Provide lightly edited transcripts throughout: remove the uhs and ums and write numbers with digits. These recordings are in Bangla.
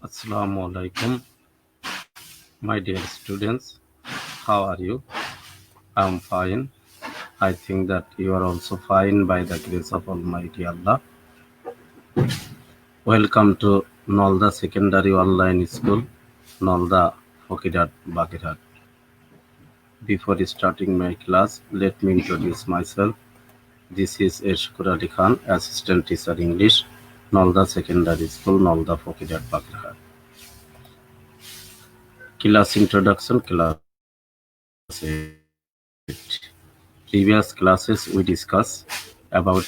Assalamu alaikum, my dear students. How are you? I'm fine. I think that you are also fine by the grace of Almighty Allah. Welcome to Nolda Secondary Online School, Nolda Fokirat Bakirat. Before starting my class, let me introduce myself. This is Eshkur Ali Khan, Assistant Teacher English, Nolda Secondary School, Nolda Fokirat Bakirat. Class introduction, class 8. Previous classes we discuss about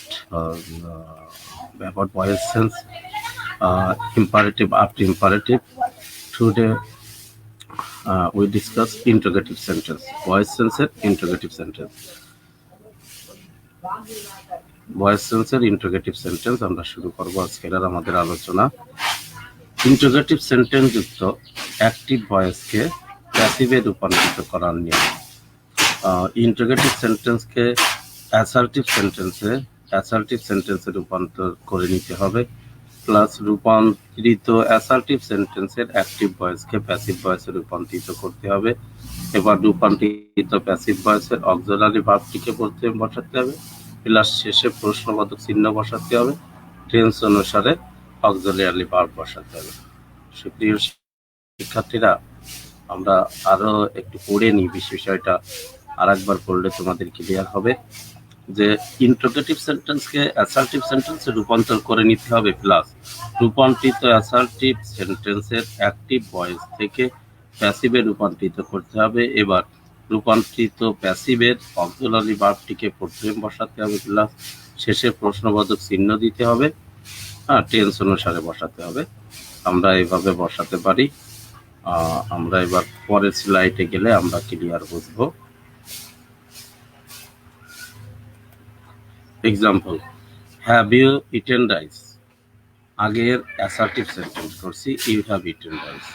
voice sense, imperative after imperative. Today we discuss interrogative sentence, voice sense, interrogative sentence. Voice সেন্সের ইন্টারোগেটিভ সেন্টেন্স আমরা শুরু করব আজকের আমাদের আলোচনা। ইন্টারোগেটিভ সেন্টেন্স যুক্ত অ্যাক্টিভ ভয়েসকে প্যাসিভে রূপান্তরিত করার নিয়ম। ইন্টারোগেটিভ সেন্টেন্সকে অ্যাসার্টিভ সেন্টেন্সে রূপান্তর করে নিতে হবে, প্লাস রূপান্তরিত অ্যাসার্টিভ সেন্টেন্সের অ্যাক্টিভ ভয়েসকে প্যাসিভ ভয়েসে রূপান্তরিত করতে হবে। এবার রূপান্তরিত প্যাসিভ ভয়েসের অক্সিলারি ভার্বটিকে বসাতে হবে, প্লাস শেষে প্রশ্নবোধক চিহ্ন বসাতে হবে, টেন্স অনুসারে অক্সিলারি ভার্ব বসাতে হবে। সুপ্রিয় শিক্ষার্থীরা, আমরা আরো একটু পড়ে নিই বিষয়টা, আর একবার পড়লে তোমাদের ক্লিয়ার হবে যে ইন্টারোগেটিভ সেন্টেন্সকে অ্যাসার্টিভ সেন্টেন্সে রূপান্তর করে নিতে হবে, প্লাস রূপান্তরিত অ্যাসার্টিভ সেন্টেন্সের অ্যাক্টিভ ভয়েস থেকে প্যাসিভে রূপান্তরিত করতে হবে। এবার রূপান্তরিত প্যাসিভের অক্সিলারি ভার্বটিকে প্রথমে বসাতে হবে, প্লাস শেষে প্রশ্নবোধক চিহ্ন দিতে হবে, টেন্স অনুসারে বসাতে হবে। আমরা এভাবে বসাতে পারি। আমরা এবার পরের স্লাইডে গেলে আমরা ক্লিয়ার বুঝবো। Example, have you eaten rice. আগের অ্যাসার্টিভ সেন্টেন্স করছি ইউ হ্যাভ ইটেন রাইস।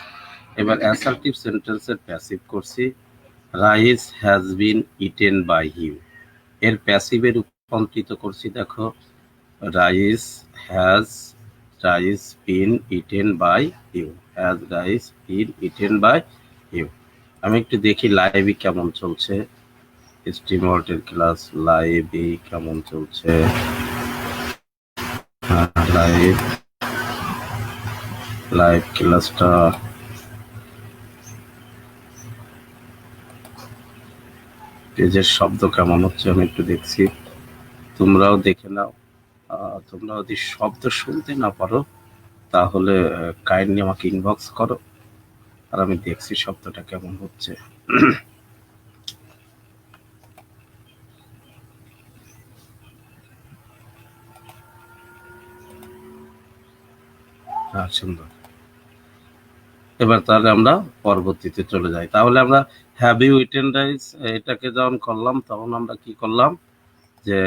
এবার অ্যাসার্টিভ সেন্টেন্সের প্যাসিভ করছি rice has been eaten by you. এর প্যাসিভে রূপান্তরিত করছি, দেখো rice been eaten by you, has rice been eaten by you. আমি একটু দেখি লাইভে কেমন চলছে, স্ট্রিমওয়ার্ল্ডের ক্লাস লাইভে কেমন চলছে। লাইভ ক্লাসটা পেজের শব্দ কেমন হচ্ছে আমি একটু দেখছি, তোমরাও দেখে নাও। তোমরা যদি শব্দ শুনতে না পারো তাহলে কাইন্ডলি আমাকে ইনবক্স করো, আর আমি দেখছি শব্দটা কেমন হচ্ছে। সুন্দর। এবার তাহলে আমরা পরবর্তীতে চলে যাই। তাহলে আমরা হ্যাভ ইউ ইটেন রাইস এটাকে যখন করলাম তখন আমরা কি করলাম যে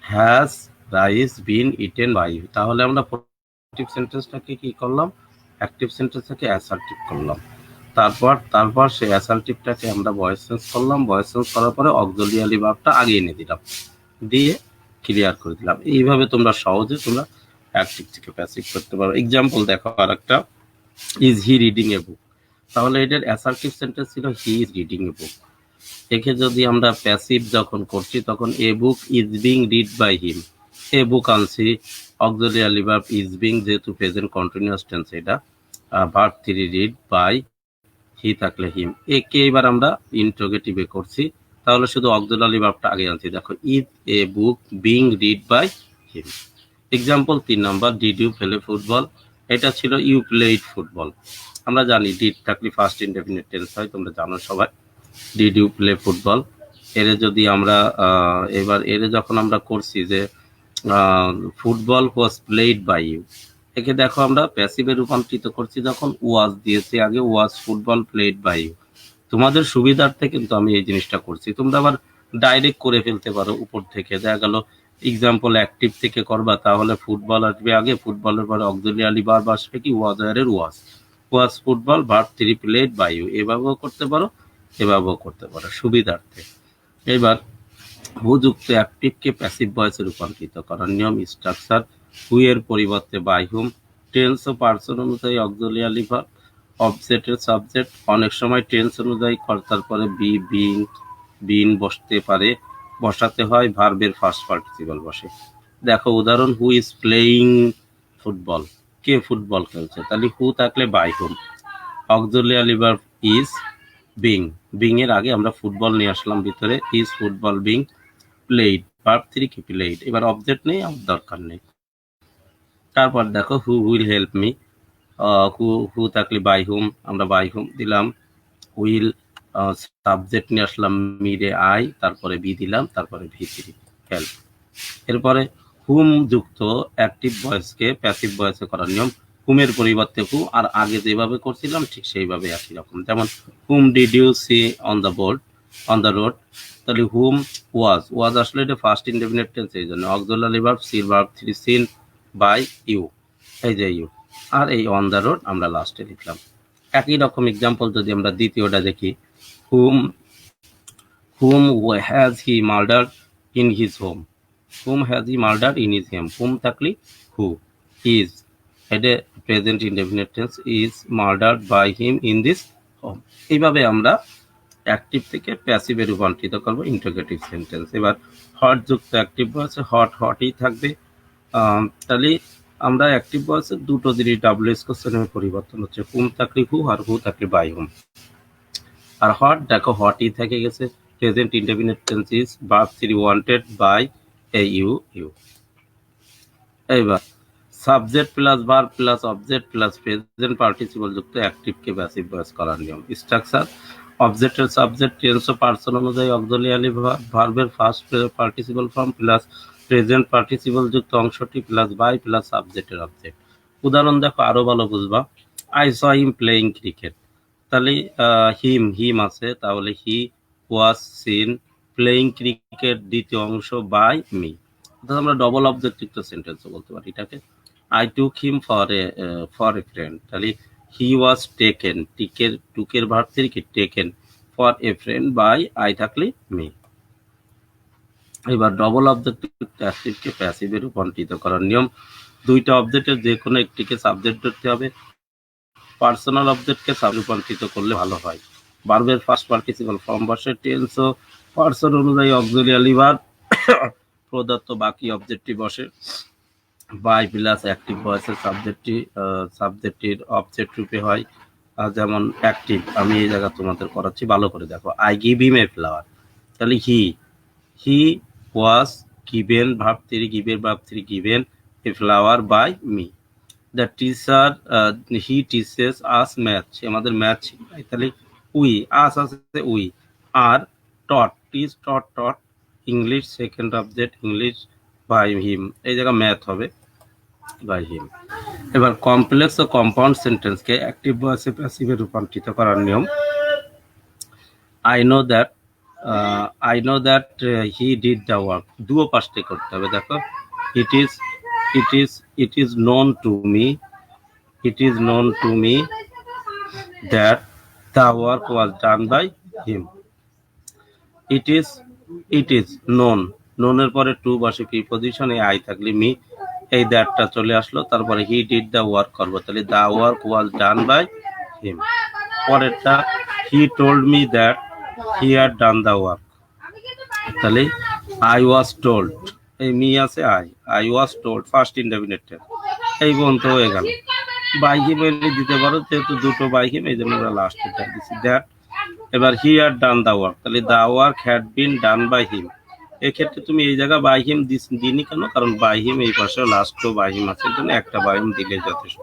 has rice been eaten by you. তাহলে আমরা পজিটিভ সেন্টেন্সটাকে কি করলাম, অ্যাক্টিভ সেন্টেন্সটাকে অ্যাসার্টিভ করলাম। তারপর সেই অ্যাসার্টিভটাকে আমরা ভয়েস চেঞ্জ করলাম, ভয়েস চেঞ্জ করার পরে অক্সিলারি ভার্বটা আগে এনে দিলাম, দিয়ে ক্লিয়ার করে দিলাম। এইভাবে তোমরা সহজে তোমরা অ্যাক্টিভ থেকে প্যাসিভ করতে পারো। এক্সাম্পল দেখো, আর একটা, ইজ হি রিডিং এ বুক। তাহলে এটার অ্যাসার্টিভ সেন্টেন্স ছিল হি ইজ রিডিং এ বুক। একে যদি আমরা প্যাসিভ যখন করছি তখন a book is being read by him. A book আনছি, অক্সিলারি ভার্ব ইজ বিং, যেহেতু প্রেজেন্ট কন্টিনিউয়াস টেন্স, এটা ভার্ব 3 রিড বাই হি থাকলে হিম। একে এবার আমরা ইন্টারোগেটিভে করছি, তাহলে শুধু অক্সিলারি ভার্বটা আগে আনছি, দেখো is a book being read by him. Example 3 number, did you play football. এটা ছিল ইউ প্লেড ফুটবল। আমরা জানি ডিড থাকলে ফার্স্ট ইনডেফিনিট টেন্স হয়, তোমরা জানো সবাই। ডিড ইউ প্লে ফুটবল, এর যদি আমরা এবার যখন আমরা করছি যে football was played by you, একে দেখো আমরা প্যাসিভে রূপান্তরিত করছি, যখন ওয়াজ দিয়েছি আগে, ওয়াজ ফুটবল প্লেড বাই ইউ। তোমাদের সুবিধার্থে কিন্তু আমি এই জিনিসটা করছি, তোমরা আবার ডাইরেক্ট করে ফেলতে পারো উপর থেকে। দেখা গেল এক্সাম্পল অ্যাক্টিভ থেকে করবা, তাহলে ফুটবল আসবে আগে, ফুটবলের পরে অক্সিলারি ভার্ব আসবে কি ওয়াজ এর was football verb 3 played by you. এভাবেও করতে পারো, এভাবেও করতে পারো সুবিধার্থে। এবার হু যুক্ত অ্যাক্টিভকে প্যাসিভ ভয়েসে রূপান্তরিত করার নিয়ম, স্ট্রাকচার হু এর পরিবর্তে বাই হুম, টেন্স ও পার্সন অনুযায়ী অক্সিলিয়ারি ভার্ব, অবজেক্টের সাবজেক্ট, অনেক সময় টেন্স অনুযায়ী কর্তার পরে বি, বিং, বিন বসাতে হয়, ভার্বের ফার্স্ট পার্টিসিপল বসে। দেখো উদাহরণ, হু ইজ প্লেইং ফুটবল, কে ফুটবল খেলছে, তাহলে হু থাকলে by whom, auxiliary verb is being, being এর আগে আমরা ফুটবল নিয়ে আসলাম ভিতরে, is football being played, verb 3 কি প্লেইড, এবার অবজেক্ট নেই, আমার দরকার নেই। তারপর দেখো হু উইল হেল্প মি, হু থাকলে বাই হুম, আমরা বাই হুম দিলাম, উইল সাবজেক্ট নিয়ে আসলাম মিরে আই, তারপরে বি দিলাম, তারপরে ভি3 হেল্প। এরপরে হুম যুক্ত অ্যাক্টিভ ভয়েসকে প্যাসিভ ভয়েসে করার নিয়ম, হুমের পরিবর্তে হু, আর আগে যেভাবে করছিলাম ঠিক সেইভাবে একই রকম। যেমন whom did you see on the road, তাহলে হুম ওয়াজ আসলে এটা ফার্স্ট ইনডেফিনিট টেন্স, এই জন্য auxiliary verb see verb 3 seen by you, এই যে ইউ, আর এই অন দ্য রোড আমরা লাস্টে লিখলাম। একই রকম এক্সাম্পল যদি আমরা দ্বিতীয়টা দেখি, whom has he murdered in his home, whom has he murdered in his home, whom থাকলে হু, ইজ এটা present indefinite tense, is murdered by him in this home. এইভাবে আমরা অ্যাক্টিভ থেকে প্যাসিভে রূপান্তরিত করবো ইন্টারোগেটিভ সেন্টেন্স। এবার হট যুক্ত অ্যাক্টিভ ভয়েসে হটই থাকবে, তাহলে আমরা অ্যাক্টিভ ভয়েসে দুটো জিনিস ডাব্লিউএস কোশ্চেনের পরিবর্তন হচ্ছে, হুম থাকলে হু আর হু থাকলে বাই হুম। আর হট দেখো হটই থেকে গেছে, present indefinite tense is verb 3 wanted by you. এইবার subject plus verb plus object plus present participle যুক্ত অ্যাক্টিভকে প্যাসিভ ভয়েস করার নিয়ম। স্ট্রাকচার, অবজেক্টের সাবজেক্ট টেন্স ও পার্সন অনুযায়ী অক্সিলিয়ারি ভার্বের first participle form plus present participle যুক্ত অংশটি প্লাস বাই প্লাস সাবজেক্টের অবজেক্ট। উদাহরণ দেখো আরো ভালো বুঝবা, I saw him playing cricket, তাহলে হিম আছে, তাহলে he was seen playing cricket দ্বিতীয় অংশ বাই মি, অর্থাৎ আমরা ডবল অবজেক্টযুক্ত সেন্টেন্সও বলতে পারি এটাকে। I took him for a friend, তাহলে হি ওয়াজ টেকেন, টুকের ভার্ব থেকে কি taken, for a friend by I থাকলে মি। এবার ডবল অবজেক্টযুক্ত অ্যাক্টিভকে প্যাসিভে রূপান্তরিত করার নিয়ম, দুইটা অবজেক্টের যে কোনো একটিকে সাবজেক্ট ধরতে হবে, পার্সোনাল অবজেক্টকে রূপান্তরিত করলে ভালো হয়। ভার্বের ফার্স্ট পার্টিসিপল ফর্ম বসে, টেন্স ও পার্সন অনুযায়ী অক্সিলিয়ারি ভার্ব প্রদত্ত বাকি অবজেক্টটি বসে, বাই প্লাস অ্যাক্টিভ ভয়েসের সাবজেক্টটির অবজেক্ট রূপে হয়। যেমন অ্যাক্টিভ, আমি এই জায়গা তোমাদের করাচ্ছি, ভালো করে দেখো, I give him a flower, তাহলে হি ওয়াজ গিভেন ভার্ব 3 গিভের verb 3 given a flower by me. The teacher he teaches us math, আমাদের ম্যাথ শেখায়, তাহলে উই আস আছে we, are taught English second object English by him, এই জায়গা ম্যাথ হবে বাই হিম। এবার কমপ্লেক্স ও কম্পাউন্ড সেন্টেন্সকে অ্যাক্টিভ ভয়েসে প্যাসিভে রূপান্তরিত করার নিয়ম, I know that he did the work, দুও পাশে করতে হবে। দেখো it is known to me that the work was done by him. It is known, এর পরে টু বসে প্রিপজিশন, এই আই থাকলে মি, এই দ্যাটটা চলে আসলো, তারপরে হি ডিড দ্য ওয়ার্ক করবো, তাহলে the work was done by him. পরেরটা he told me that he had done the work, তাহলে আই ওয়াজ টোল্ড, এই মি আছে I was told first indefinite tense, এই পর্যন্ত হয়ে গেল। বাই হিম দিতে পারো, যেহেতু দুটো বাই হিম এই জন্য আমরা লাস্টটা দিচ্ছি দ্যাট। এবার he had done the work, তাহলে the work had been done by him, এক্ষেত্রে তুমি এই জায়গা বাই হিম দিনি কেন, কারণ বাই হিম এই পাশে লাস্টও বাই হিম আছে, জন্য একটা বাই হিম দিলে যথেষ্ট।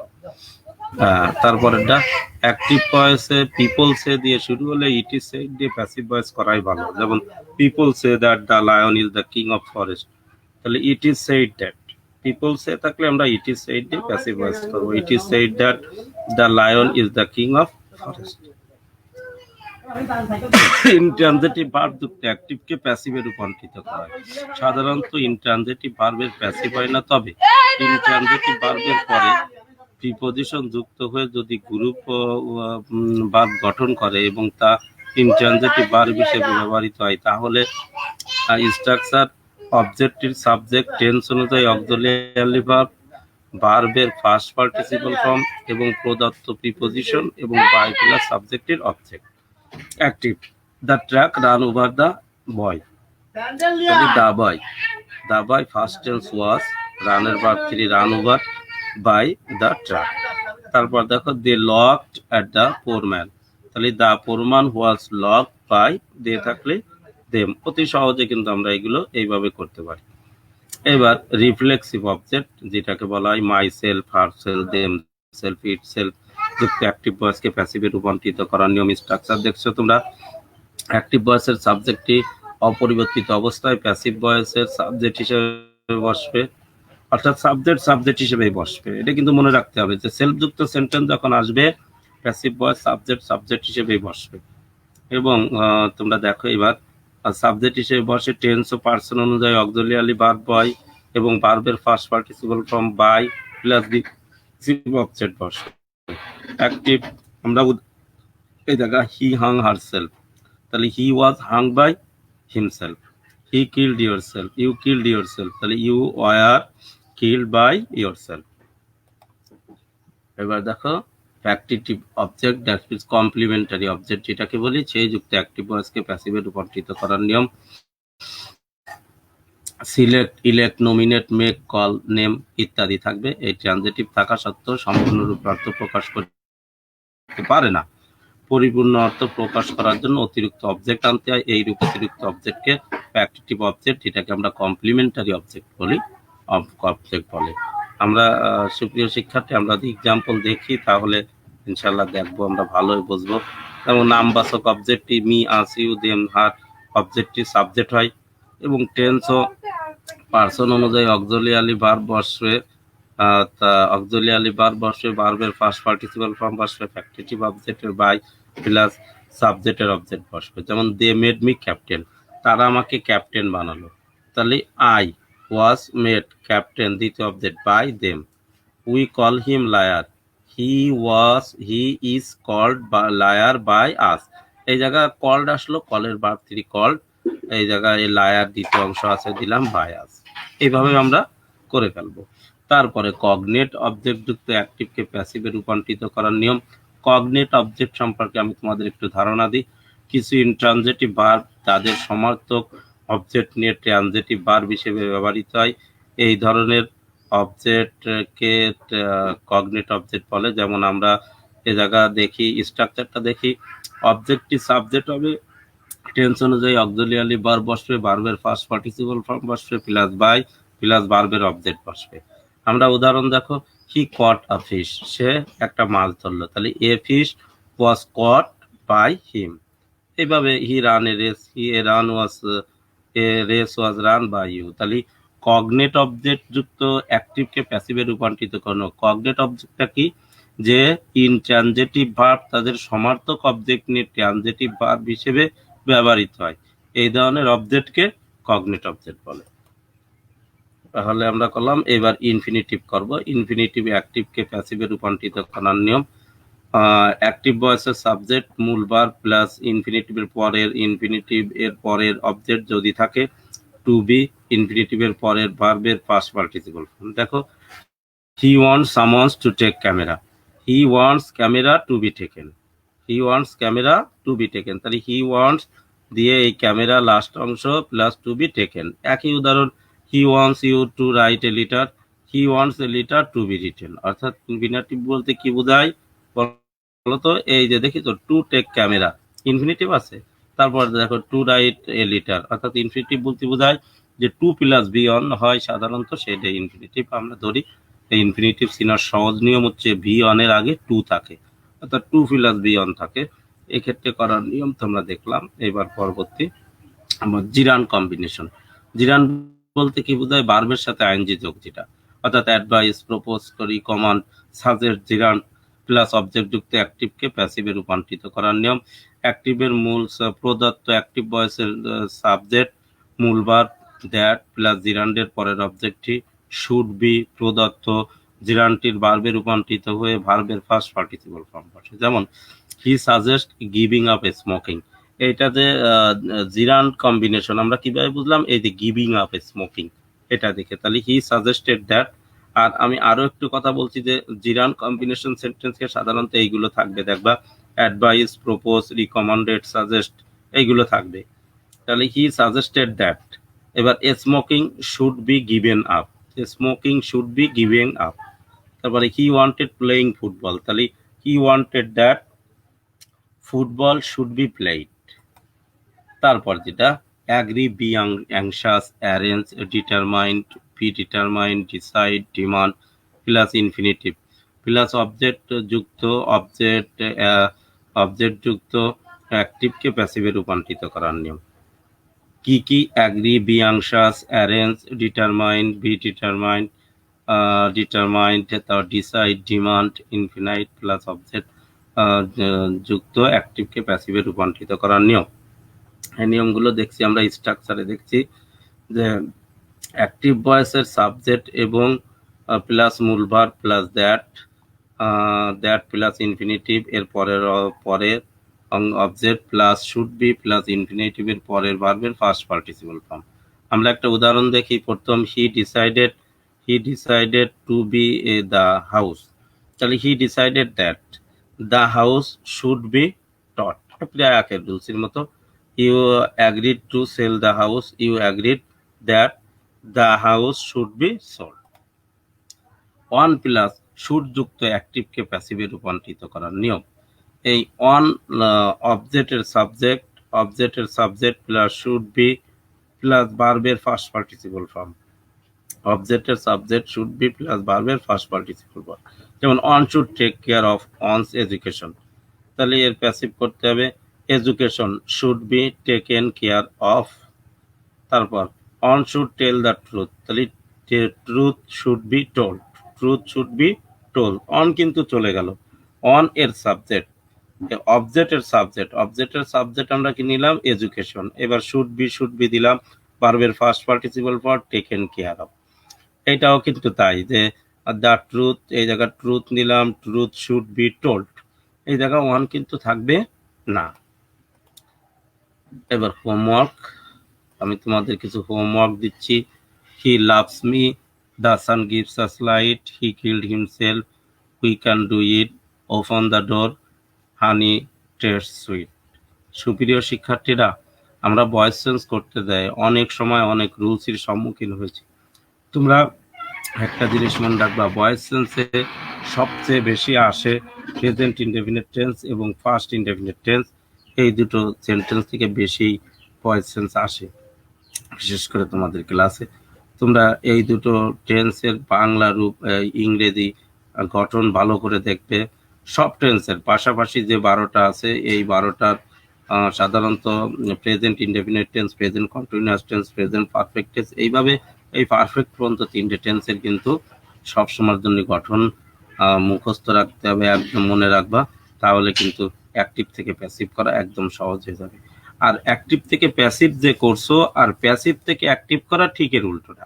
তারপরেরটা অ্যাক্টিভ ভয়েসে পিপল সে দিয়ে শুরু হলে ইট ইজ সেড দিয়ে প্যাসিভ ভয়েস করাই ভালো। যেমন people say that the lion is the king of forest, তাহলে it is said that, people say থাকলে আমরা ইট ইজ সেড দিয়ে প্যাসিভ ভয়েস করবো, it is said that the lion is the king of forest. Intransitive verb যুক্ত অ্যাক্টিভকে প্যাসিভে রূপান্তরিত করা, সাধারণত ইনট্রানজিটিভ ভার্বের প্যাসিভ হয় না, তবে ইনট্রানজিটিভ ভার্বের পরে প্রিপজিশন যুক্ত হয়ে যদি গ্রুপ ভার্ব গঠন করে এবং তা ইনট্রানজিটিভ ভার্ব হিসেবে ব্যবহৃত হয়, তাহলে স্ট্রাকচার অবজেক্টিভ সাবজেক্ট টেন্স অনুযায়ী অক্সিলিয়ারি ভার্ব ভার্বের ফার্স্ট পার্টিসিপল ফর্ম এবং প্রদত্ত প্রিপোজিশন এবং বাই প্লাস সাবজেক্টের object. Active, the truck run over the boy, the boy first tense was, রানের verb 3 run over by the truck. তারপর দেখো they locked at the poor man, তাহলে the poor man was locked by they থাকলে দেম। অতি সহজে কিন্তু আমরা এগুলো এইভাবে করতে পারি। এবার রিফ্লেক্সিভ অবজেক্ট যেটাকে বলা হয় my self, her self, them self, it self যুক্ত অ্যাক্টিভ ভয়েসকে প্যাসিভে রূপান্তরিত করার নিয়ম স্ট্রাকচার দেখছো তোমরা। অ্যাক্টিভ ভয়েসের সাবজেক্টটি অপরিবর্তিত অবস্থায় প্যাসিভ ভয়েসের সাবজেক্ট হিসেবে বসবে, অর্থাৎ সাবজেক্ট হিসেবেই বসবে। এটা কিন্তু মনে রাখতে হবে যে সেলফ যুক্ত সেন্টেন্স যখন আসবে প্যাসিভ ভয়েস সাবজেক্ট হিসেবেই বসবে। এবং তোমরা দেখো এবার সাবজেক্ট হিসেবে বসে টেন্স ও পার্সন অনুযায়ী অক্সিলিয়ারি ভার্ব বয় এবং ভার্বের first participle form by plus the object বসে। অ্যাক্টিভ আমরা এই জায়গা হি হাং হারসেলফ, তাহলে he was hung by himself. He killed yourself, you killed yourself, তাহলে you were killed by yourself. এবার দেখো factitive object that is complementary object যেটাকে বলি সেই যুক্ত অ্যাক্টিভ ভয়েসকে প্যাসিভে রূপান্তরিত করার নিয়ম। Select, elect, nominate, make, call, name ইত্যাদি থাকবে। এই ট্রানজিটিভ থাকা সত্ত্বেও সম্পূর্ণরূপে অর্থ প্রকাশ করতে পারে না। পরিপূর্ণ অর্থ প্রকাশ করার জন্য অতিরিক্ত অবজেক্ট আনতে হয়। এই রূপ অতিরিক্ত অবজেক্টকে ফ্যাক্টিটিভ অবজেক্ট, যেটাকে আমরা কমপ্লিমেন্টারি অবজেক্ট বলি, অবজেক্ট বলে। আমরা সুপ্রিয় শিক্ষার্থী আমরা যদি এক্সাম্পল দেখি তাহলে ইনশাল্লাহ দেখবো, আমরা ভালোই বুঝবো। যেমন নামবাচক অবজেক্টটি me, us, you, them, her অবজেক্টটি সাবজেক্ট হয় এবং টেন্স ও পার্সন অনুযায়ী অক্সিলিয়ারি ভার্ব বসবে, অক্সিলিয়ারি ভার্ব বসবে, ভার্বের ফার্স্ট পার্টিসিপল ফর্ম বসবে, ফ্যাক্টিটিভ অবজেক্টের বাই প্লাস সাবজেক্টের অবজেক্ট বসবে। যেমন দে মেড মি ক্যাপ্টেন, তারা আমাকে ক্যাপ্টেন বানালো, তাহলে আই ওয়াজ মেড ক্যাপ্টেন দ্বিতীয় object by them. We call him liar, he is called liar by us. এই জায়গায় কল্ড আসলো, কলের ভার্ব 3 কল্ড, এই জায়গায় লায়ার দ্বিতীয় অংশ আছে দিলাম বাই আস। এইভাবে আমরা করে ফেলবো। তারপরে কগনেট অবজেক্ট যুক্ত অ্যাক্টিভকে প্যাসিভে রূপান্তরিত করার নিয়ম। কগনেট অবজেক্ট সম্পর্কে আমি তোমাদের একটু ধারণা দিই। কিছু ইনট্রানজিটিভ ভার্ব তাদের সমার্থক অবজেক্ট নিয়ে ট্রানজিটিভ ভার্ব হিসেবে ব্যবহৃত হয়। এই ধরনের অবজেক্টকে কগনেট অবজেক্ট বলে। যেমন আমরা এ জায়গা দেখি স্ট্রাকচারটা দেখি, অবজেক্টটি সাবজেক্ট হবে, টেন্স অনুযায়ী অক্সিলিয়ারি ভার্ব বসবে, ভার্বের ফার্স্ট পার্টিসিপল ফর্ম বসবে প্লাস বাই প্লাস ভার্বের অবজেক্ট বসবে। আমরা উদাহরণ দেখো, হি কট আ ফিশ, সে একটা মাছ ধরলো, তাহলে a fish was caught by him. এইভাবে he ran a race, race was run by you. তাহলে কগনেট অবজেক্ট যুক্ত অ্যাক্টিভকে প্যাসিভে রূপান্তরিত করানো। কগনেট অবজেক্টটা কি, যে ইনট্রানজিটিভ ভার্ব তাদের সমার্থক অবজেক্ট নিয়ে ট্রানজিটিভ ভার্ব হিসেবে ব্যবহৃত হয়। এই ধরনের অবজেক্টকে কগনেট অবজেক্ট বলে। তাহলে আমরা করলাম, এবার ইনফিনিটিভ করব। ইনফিনিটিভ অ্যাক্টিভকে প্যাসিভে রূপান্তরিত করার নিয়ম। অ্যাক্টিভ ভয়েসের সাবজেক্ট মূল ভার্ব প্লাস ইনফিনিটিভের পরের অবজেক্ট যদি থাকে টু বি, ইনফিনিটিভের পরের ভার্বের ফার্স্ট পার্টিসিপল ফর্ম। দেখো he wants someone to take camera, he wants camera to be taken, he wants camera to be taken, তাহলে হি ওয়ান্টস দিয়ে এই ক্যামেরা লাস্ট অংশ প্লাস টু বি টেকেন। একই উদাহরণ, he wants you to write a letter, he wants a letter to be written. অর্থাৎ ইনফিনিটিভ বলতে কি বোঝায় বলতো, এই যে দেখি তো টু টেক ক্যামেরা ইনফিনিটিভ আছে, তারপর দেখো টু রাইট এ লেটার, অর্থাৎ ইনফিনিটিভ বলতে বোঝায় যে টু প্লাস বি অন হয় সাধারণত, সেটা ইনফিনিটিভ আমরা ধরি। এই ইনফিনিটিভ চিনার সহজ নিয়ম হচ্ছে ভি অনের আগে টু থাকে, অর্থাৎ টু প্লাস বি অন থাকে। এক্ষেত্রে করার নিয়ম তোমরা দেখলাম। এবার পরবর্তী আমার জিরান কম্বিনেশন। জিরান বলতে কি বোঝায়, ভার্বের সাথে আইএনজি যোগ, যেটা অর্থাৎ অ্যাডভাইস, প্রপোজ, করি, কমান্ড, সাজেস্ট, জিরান প্লাস অবজেক্ট যুক্ত অ্যাক্টিভকে প্যাসিভে রূপান্তরিত করার নিয়ম। অ্যাক্টিভের মূল প্রদত্ত অ্যাক্টিভ ভয়েসের সাবজেক্ট মূল ভার্ব দ্যাট প্লাস জিরান্ডের পরের অবজেক্টটি শুড বি প্রদত্ত জিরান্ডটির ভার্বে রূপান্তরিত হয়ে ভার্বের ফার্স্ট পার্টিসিপল ফর্ম বসে। যেমন হি সাজেস্ট গিভিং আপ স্মোকিং, এইটাতে জিরান্ড কম্বিনেশন আমরা কিভাবে বুঝলাম, এই যে গিভিং আপ স্মোকিং এটা দেখে, তাহলে হি সাজেস্টেড দ্যাট আর আমি আরো একটু কথা বলছি যে জিরান কম্বিনেশন সেন্টেন্সকে সাধারণত এইগুলো থাকবে, দেখবা অ্যাডভাইস, প্রপোজ, রিকমেন্ডেড, সাজেস্ট, এইগুলো থাকবে। তাহলে হি সাজেস্টেড দ্যাট। এবার smoking should be given up, smoking should be given up. তারপরে হি ওয়ান্টেড প্লেইং ফুটবল, তাহলে he wanted that football should be played. তারপর যেটা agree, be anxious, arrange, determined, be determined, decide, demand plus infinitive plus object যুক্ত অবজেক্ট যুক্ত অ্যাক্টিভকে প্যাসিভে রূপান্তরিত করার নিয়ম। কি কি? Agree, be anxious, arrange, determined, be determined, তারপর decide, demand, infinite plus object যুক্ত অ্যাক্টিভকে প্যাসিভে রূপান্তরিত করার নিয়ম। এই নিয়মগুলো দেখছি আমরা স্ট্রাকচারে, দেখছি যে অ্যাক্টিভ ভয়েসের সাবজেক্ট এবং প্লাস মূল verb plus that plus infinitive এর পরের object plus should be plus infinitive এর পরের ভার্বের ফার্স্ট পার্টিসিপল ফর্ম। আমরা একটা উদাহরণ দেখি। প্রথম he decided to be the house, তাহলে he decided that the house should be taught, প্রায় একের রুলসের মতো। You agreed to sell the house, you agreed that the house should be sold. One plus should যুক্ত অ্যাক্টিভকে প্যাসিভে রূপান্তরিত করার নিয়ম। এই অন অবজেক্টের subject plus should be plus ভার্বের ফার্স্ট পার্টিসিপল ফর্ম। অবজেক্টের সাবজেক্ট শুড বি প্লাস ভার্বের ফার্স্ট পার্টিসিপল ফর্ম। যেমন one should take care of ones education, তাহলে এর প্যাসিভ করতে হবে education should be taken care of. তারপর one should tell the truth, তাহলে truth should be told, truth should be told. One কিন্তু চলে গেল। অন এর সাবজেক্ট, অবজেক্টের সাবজেক্ট আমরা কি নিলাম? এডুকেশন। এবার শুড বি দিলাম ভার্বের first participle for taken care of. এটাও কিন্তু তাই, যে দ্য ট্রুথ, এই জায়গায় ট্রুথ নিলাম, ট্রুথ শুড বি টোল্ড, এই জায়গায় ওয়ান কিন্তু থাকবে না। এবার হোমওয়ার্ক, আমি তোমাদের কিছু হোমওয়ার্ক দিচ্ছি। He loves me, the sun gives us light, he killed himself, we can do it, open the door, honey taste sweet. সুপ্রিয় শিক্ষার্থীরা, আমরা ভয়েস চেঞ্জ করতে দেয় অনেক সময় অনেক রুলসের সম্মুখীন হয়েছি। তোমরা একটা জিনিস মনে রাখবা, ভয়েস চেঞ্জে সবচেয়ে বেশি আসে প্রেজেন্ট ইনডেফিনিট টেন্স এবং ফার্স্ট ইনডেফিনিট টেন্স, এই দুটো সেন্টেন্স থেকে বেশি ভয়েস চেঞ্জ আসে। বিশেষ করে তোমাদের ক্লাসে তোমরা এই দুটো টেন্সের বাংলা রূপ, ইংরেজি গঠন ভালো করে দেখবে। সব টেন্সের পাশাপাশি যে 12টা আছে, এই 12টার সাধারণত present indefinite tense, present continuous tense, present perfect tense, এইভাবে এই পারফেক্ট পর্যন্ত 3টে টেন্সের কিন্তু সবসময়ের জন্য গঠন মুখস্থ রাখতে হবে, একদম মনে রাখবা। তাহলে কিন্তু অ্যাক্টিভ থেকে প্যাসিভ করা একদম সহজ হয়ে যাবে। আর অ্যাক্টিভ থেকে প্যাসিভ যে করছো আর প্যাসিভ থেকে অ্যাক্টিভ করা ঠিক এর উল্টোটা,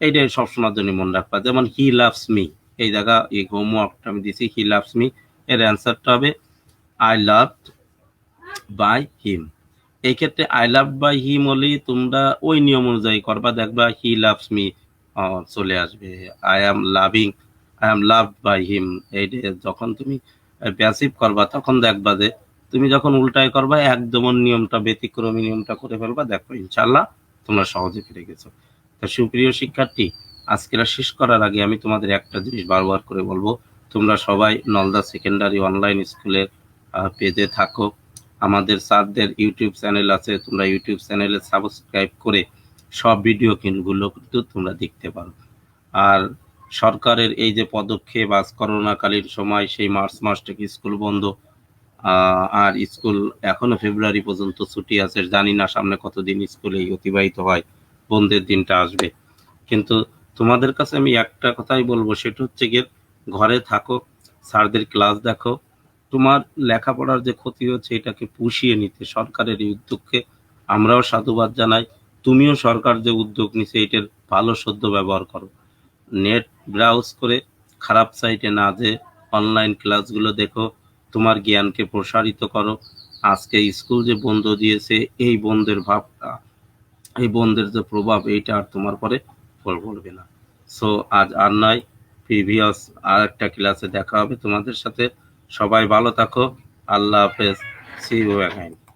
এইটাই সবসময়ের জন্য মনে রাখবা। যেমন হি লাভস মি, এই জায়গা এই হোমওয়ার্কটা আমি দিছি, হি লাভস মি এর অ্যান্সারটা হবে আই লাভড বাই হিম। এই ক্ষেত্রে আই লাভ বাই হিম হলেই তোমরা ওই নিয়ম অনুযায়ী করবা, দেখবা হি লাভস মি চলে আসবে। I am loved by him, এইটা যখন তুমি প্যাসিভ করবা তখন দেখবা যে তুমি যখন উল্টায় করবা একদম নিয়মটা ব্যতিক্রমী নিয়মটা করে ফেলবা, দেখো ইনশাল্লাহ তোমরা সহজে পেরে গেছো। তা সুপ্রিয় শিক্ষার্থী, আজকের শেষ করার আগে আমি তোমাদের একটা জিনিস বারবার করে বলবো, তোমরা সবাই নলদা সেকেন্ডারি অনলাইন স্কুলের পেজে থাকো। আমাদের স্যারদের ইউটিউব চ্যানেল আছে, তোমরা ইউটিউব চ্যানেলে সাবস্ক্রাইব করে সব ভিডিও গুলো কিন্তু তোমরা দেখতে পারো। আর সরকারের এই যে পদক্ষেপ, আজ করোনাকালীন সময় সেই মার্চ মাস থেকে স্কুল বন্ধ, আর স্কুল এখনো ফেব্রুয়ারি পর্যন্ত ছুটি আছে। জানি না সামনে কতদিন স্কুলে অতিবাহিত হয়, বন্ধের দিনটা আসবে। কিন্তু তোমাদের কাছে আমি একটা কথাই বলবো, সেটা হচ্ছে গিয়ে ঘরে থাকো, স্যারদের ক্লাস দেখো। তোমার লেখাপড়ার যে ক্ষতি হচ্ছে এটাকে পুষিয়ে নিতে সরকারের এই উদ্যোগকে আমরাও সাধুবাদ জানাই। তুমিও সরকার যে উদ্যোগ নিছে এটার ভালো সদ্য ব্যবহার করো। নেট ব্রাউজ করে খারাপ সাইটে না যে অনলাইন ক্লাসগুলো দেখো, তোমার জ্ঞানকে প্রসারিত করো। আজকে স্কুল যে বন্ধ দিয়েছে, এই বন্ধের ভাবটা, এই বন্ধের যে প্রভাব, এইটা আর তোমার পরে পড়বে না। সো আজ আর নয়, প্রিভিয়াস আর একটা ক্লাসে দেখা হবে তোমাদের সাথে। সবাই ভালো থাকো। আল্লাহ হাফেজ। See you again.